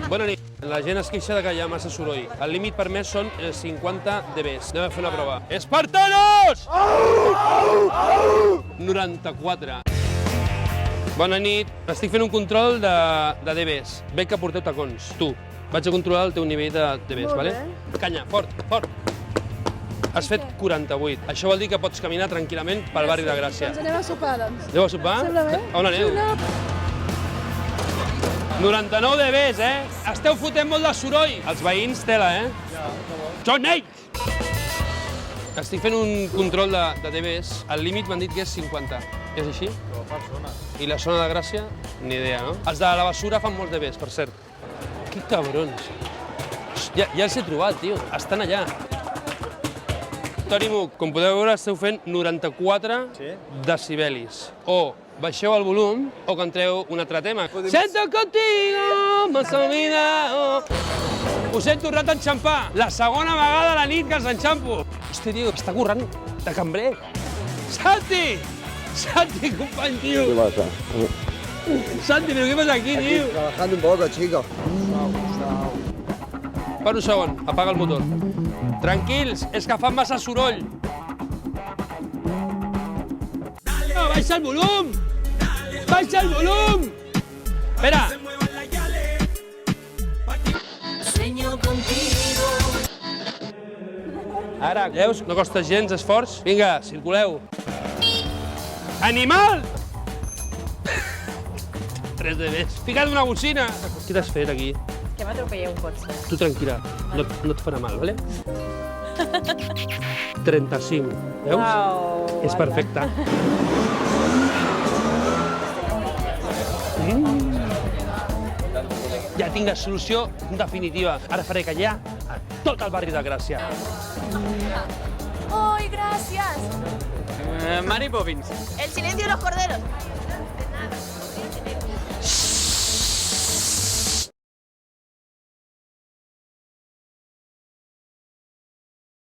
Bona nit. La gent es queixa que hi ha massa soroll. El límit permès són 50 dBs. Anem a fer una prova. Espartanos! 94. Bona nit. Estic fent un control de dBs. Veig que porteu tacons. Tu. Vaig a controlar el teu nivell de dBs, vale? Canya, fort, fort. Has fet 48. Això vol dir que pots caminar tranquil·lament pel barri de Gràcia. Doncs anem a sopar, doncs. Aneu a sopar? Sembla bé? On aneu? 99 dBs, Esteu fotent molt de soroll. Els veïns, tela, John Nate! Estic fent un control de dBs. El límit m'han dit que és 50. És així? I la zona de Gràcia? Ni idea, no? Els de la bessura fan molts dBs, per cert. Que cabrons. Ja els he trobat, tio. Estan allà. Toni Muc, com podeu veure, esteu fent 94 decibelis. O baixeu el volum o cantreu un altre tema. Sento contigo, más olvidado. Ho sento, rat enxampar. La segona vegada a la nit que els enxampo. Hòstia, tio, està currant de cambrer. Santi! Santi, company, tio. ¿Qué pasa? Santi, però què passa aquí, tio? Trabajando un poco, chicos. Per un segon, apaga el motor. Tranquils, és que fan massa soroll. Baixa el volum! Baixa el volum! Espera! Ara, veus? No costa gens esforç. Vinga, circuleu. Animal! 3 dBs. Fica't una bocina! Què t'has fet aquí? Que m'atropella un cotxe. Tu tranquil·la, no et farà mal, vale? 35, veus? Uau, És perfecte. Ja tinc la solució definitiva. Ara faré callar a tot el barri de Gràcia. ¡Ay, gracias! Mary Poppins. El silencio de los corderos.